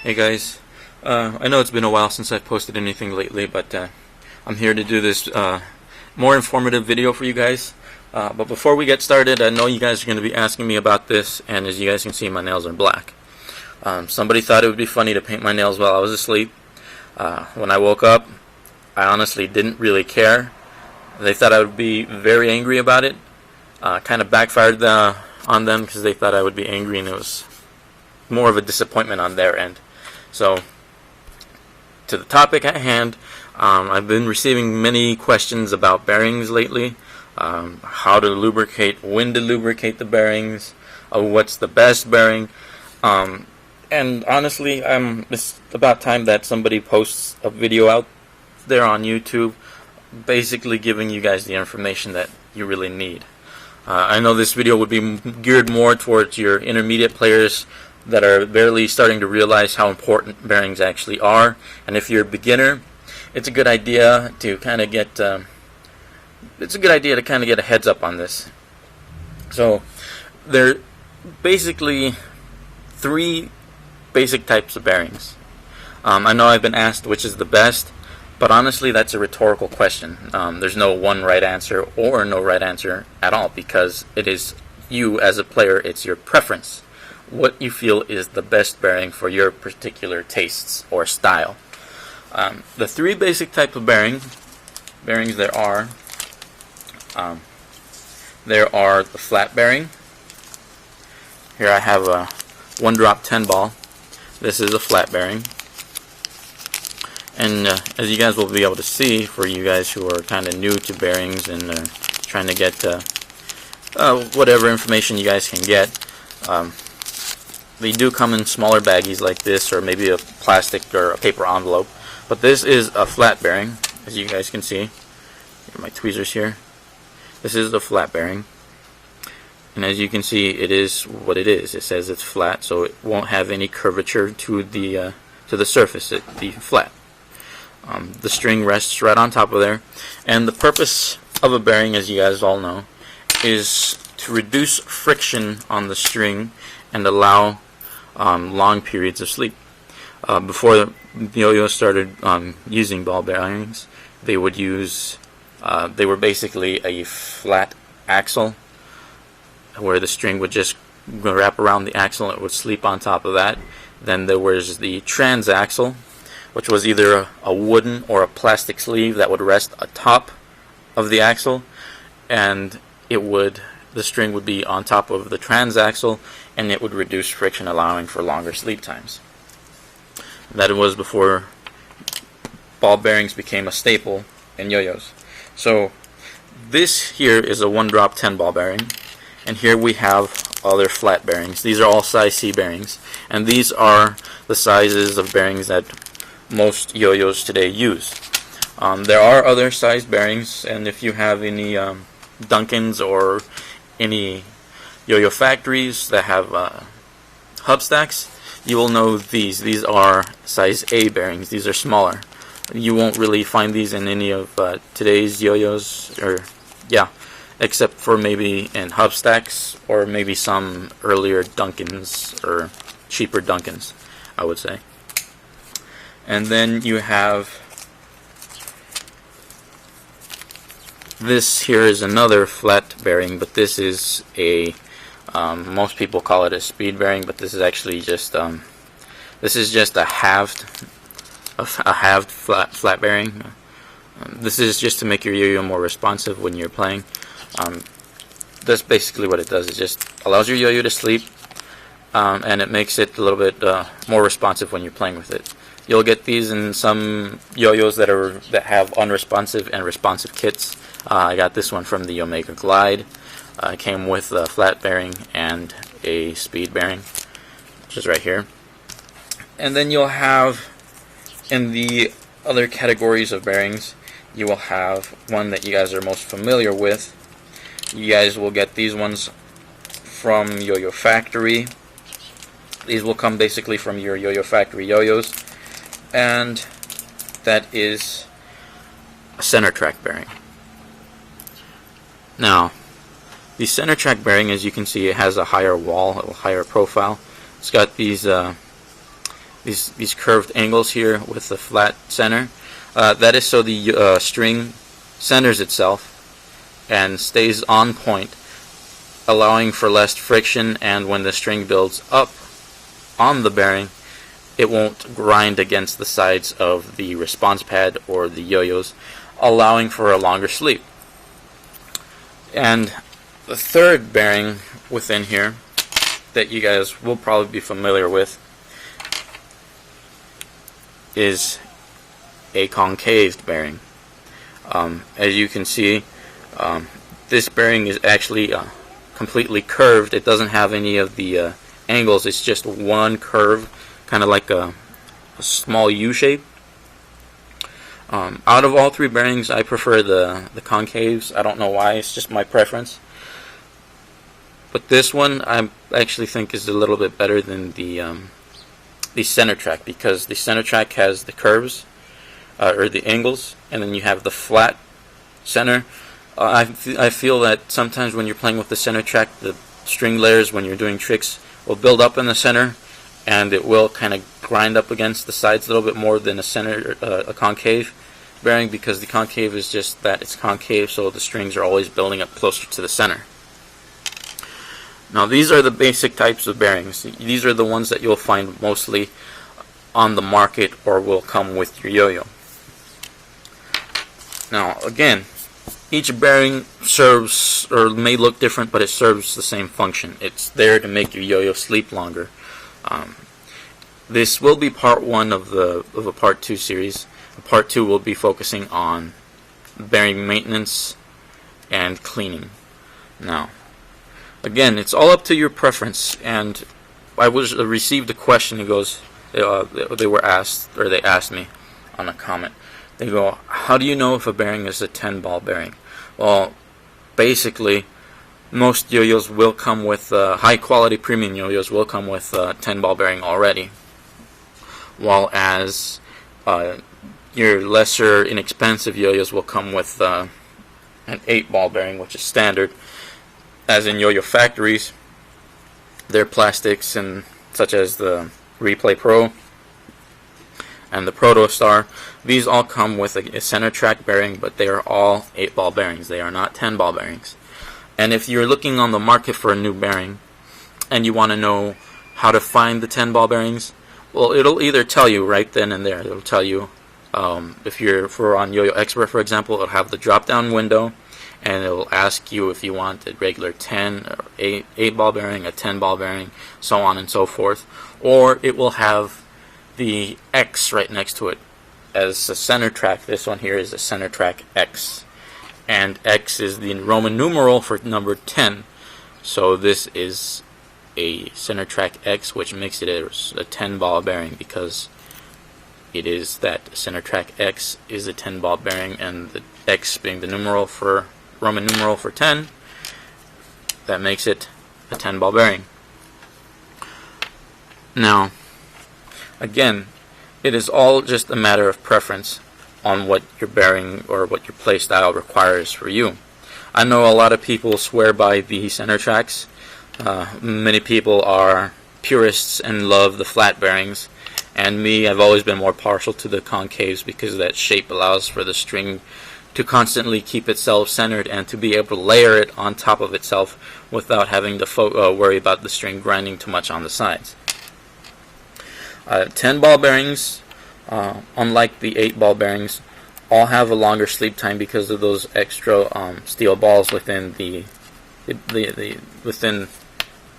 Hey guys, I know it's been a while since I've posted anything lately, but I'm here to do this more informative video for you guys. But before we get started, I know you guys are going to be asking me about this, and as you guys can see, my nails are black. Somebody thought it would be funny to paint my nails while I was asleep. When I woke up, I honestly didn't really care. They thought I would be very angry about it. Kind of backfired on them because they thought I would be angry, and it was more of a disappointment on their end. So, to the topic at hand, I've been receiving many questions about bearings lately. How to lubricate, when to lubricate the bearings, what's the best bearing. And honestly, it's about time that somebody posts a video out there on YouTube basically giving you guys the information that you really need. I know this video would be geared more towards your intermediate players that are barely starting to realize how important bearings actually are, and if you're a beginner, it's a good idea to kind of get a heads up on this. So there are basically three basic types of bearings. I know I've been asked which is the best, but honestly that's a rhetorical question. There's no one right answer or no right answer at all, because it is you as a player, it's your preference, what you feel is the best bearing for your particular tastes or style. The three basic types of bearings there are the flat bearing. Here I have a 1-drop 10 ball. This is a flat bearing, and as you guys will be able to see, for you guys who are kind of new to bearings and trying to get whatever information you guys can get, they do come in smaller baggies like this, or maybe a plastic or a paper envelope. But this is a flat bearing, as you guys can see. Here are my tweezers here. This is the flat bearing, and as you can see, it is what it is. It says it's flat, so it won't have any curvature to the surface. It'll be flat. The string rests right on top of there, and the purpose of a bearing, as you guys all know, is to reduce friction on the string and allow long periods of sleep. Before the YoYo started using ball bearings, they would use they were basically a flat axle where the string would just wrap around the axle and it would sleep on top of that. Then there was the Transaxle, which was either a wooden or a plastic sleeve that would rest atop of the axle, and the string would be on top of the Transaxle, and it would reduce friction, allowing for longer sleep times. That was before ball bearings became a staple in yo-yos. So this here is a 1-drop 10 ball bearing, and here we have other flat bearings. These are all size C bearings, and these are the sizes of bearings that most yo-yos today use. There are other size bearings, and if you have any Duncans or any yo-yo factories that have hub stacks, you will know these. These are size A bearings. These are smaller. You won't really find these in any of today's yo-yos, except for maybe in hub stacks or maybe some earlier Duncans or cheaper Duncans, I would say. And then you have this here is another flat bearing, but this is a most people call it a speed bearing, but this is actually just a halved flat bearing. This is just to make your yo-yo more responsive when you're playing. That's basically what it does. It just allows your yo-yo to sleep, and it makes it a little bit more responsive when you're playing with it. You'll get these in some yo-yos that have unresponsive and responsive kits. I got this one from the Omega Glide. It came with a flat bearing and a speed bearing, which is right here. And then you'll have, in the other categories of bearings, you will have one that you guys are most familiar with. You guys will get these ones from Yo-Yo Factory. These will come basically from your Yo-Yo Factory yo-yos, and that is a center track bearing. Now, the center track bearing, as you can see, it has a higher wall, a higher profile. It's got these these curved angles here with the flat center. That is so the string centers itself and stays on point, allowing for less friction, and when the string builds up on the bearing, it won't grind against the sides of the response pad or the yo-yos, allowing for a longer sleep. And the third bearing within here that you guys will probably be familiar with is a concave bearing. As you can see, this bearing is actually completely curved. It doesn't have any of the angles. It's just one curve, kind of like a small U shape. Out of all three bearings, I prefer the concaves. I don't know why, it's just my preference. But this one I actually think is a little bit better than the center track, because the center track has the curves or the angles, and then you have the flat center. I feel that sometimes when you're playing with the center track, the string layers, when you're doing tricks, will build up in the center, and it will kind of grind up against the sides a little bit more than a concave bearing, because the concave is just that, it's concave, so the strings are always building up closer to the center. Now these are the basic types of bearings. These are the ones that you'll find mostly on the market or will come with your yo-yo. Now again, each bearing serves, or may look different, but it serves the same function. It's there to make your yo-yo sleep longer. This will be part one of a part 2 series. Part 2 will be focusing on bearing maintenance and cleaning. Now, again, it's all up to your preference. And I received a question. It goes, they asked me on a comment. They go, how do you know if a bearing is a 10-ball bearing? Well, basically, most yo-yos will come with, high-quality premium yo-yos will come with a 10-ball bearing already, while as your lesser inexpensive yo-yos will come with an 8-ball bearing, which is standard. As in yo-yo factories, their plastics, and such as the Replay Pro and the Protostar, these all come with a center track bearing, but they are all 8-ball bearings. They are not 10-ball bearings. And if you're looking on the market for a new bearing and you want to know how to find the 10-ball bearings, well, it'll either tell you right then and there. It'll tell you, if we're on Yo-Yo Expert, for example, it'll have the drop-down window, and it'll ask you if you want a regular 10 or 8-ball bearing, a 10-ball bearing, so on and so forth. Or it will have the X right next to it as a center track. This one here is a center track X, and X is the Roman numeral for number 10. So this is a center track X, which makes it a 10-ball bearing, because it is that center track X is a 10-ball bearing, and the X being the numeral for Roman numeral for 10, that makes it a 10-ball bearing. Now, again, it is all just a matter of preference on what your bearing or what your play style requires for you. I know a lot of people swear by the center tracks. Many people are purists and love the flat bearings, and me, I've always been more partial to the concaves, because that shape allows for the string to constantly keep itself centered and to be able to layer it on top of itself without having to worry about the string grinding too much on the sides. 10-ball bearings, unlike the 8-ball bearings, all have a longer sleep time because of those extra steel balls within within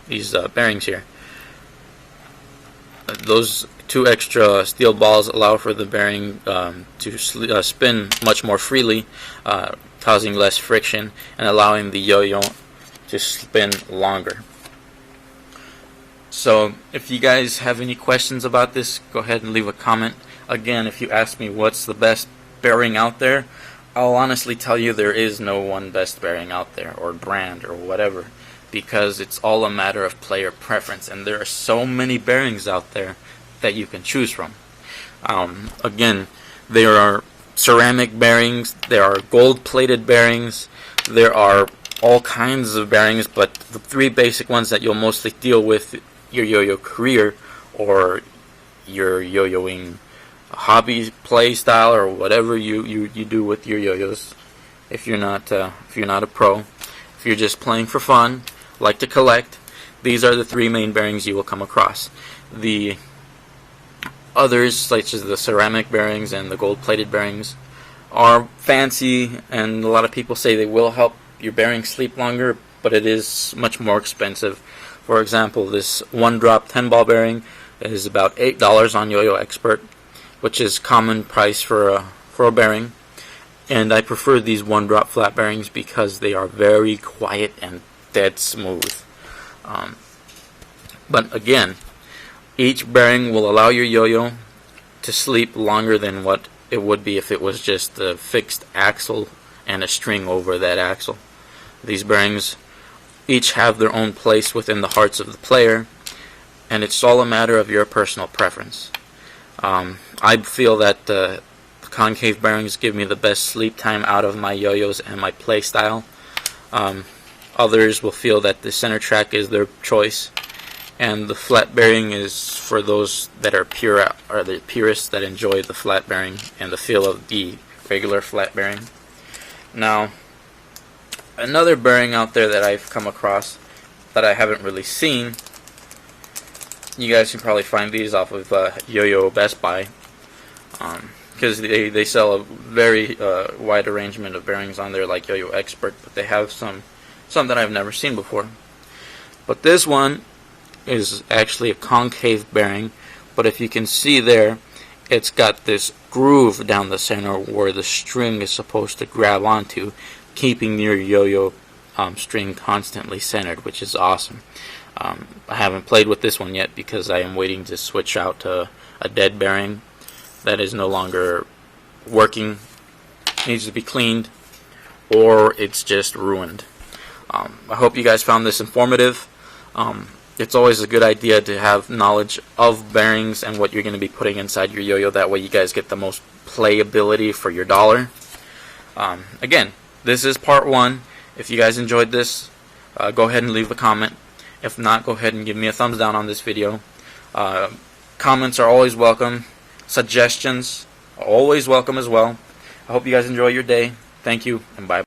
these bearings here. Those two extra steel balls allow for the bearing to spin much more freely, causing less friction and allowing the yo-yo to spin longer. So if you guys have any questions about this, go ahead and leave a comment. Again, if you ask me what's the best bearing out there, I'll honestly tell you there is no one best bearing out there, or brand, or whatever, because it's all a matter of player preference, and there are so many bearings out there that you can choose from. Again, there are ceramic bearings, there are gold-plated bearings, there are all kinds of bearings, but the three basic ones that you'll mostly deal with your yo-yo career or your yo-yoing hobby play style or whatever you do with your yo-yos. If you're not a pro, if you're just playing for fun, like to collect, these are the three main bearings you will come across. The others, such as the ceramic bearings and the gold-plated bearings, are fancy, and a lot of people say they will help your bearing sleep longer, but it is much more expensive. For example, this one-drop 10-ball bearing is about $8 on YoYo Expert, which is common price for a bearing. And I prefer these one-drop flat bearings because they are very quiet and dead smooth. But again, each bearing will allow your yo-yo to sleep longer than what it would be if it was just a fixed axle and a string over that axle. These bearings each have their own place within the hearts of the player, and it's all a matter of your personal preference. I feel that the concave bearings give me the best sleep time out of my yo-yos and my play style. Others will feel that the center track is their choice, and the flat bearing is for those that are pure, or the purists that enjoy the flat bearing and the feel of the regular flat bearing. Now, another bearing out there that I've come across that I haven't really seen, you guys can probably find these off of YoYo Best Buy, because they sell a very wide arrangement of bearings on there, like YoYo Expert, but they have some that I've never seen before. But this one is actually a concave bearing, but if you can see there, it's got this groove down the center where the string is supposed to grab onto, keeping your yo-yo string constantly centered, which is awesome. I haven't played with this one yet because I am waiting to switch out to a dead bearing that is no longer working, needs to be cleaned, or it's just ruined. I hope you guys found this informative. It's always a good idea to have knowledge of bearings and what you're going to be putting inside your yo-yo. That way you guys get the most playability for your dollar. Again, this is part 1. If you guys enjoyed this, go ahead and leave a comment. If not, go ahead and give me a thumbs down on this video. Comments are always welcome. Suggestions are always welcome as well. I hope you guys enjoy your day. Thank you, and bye.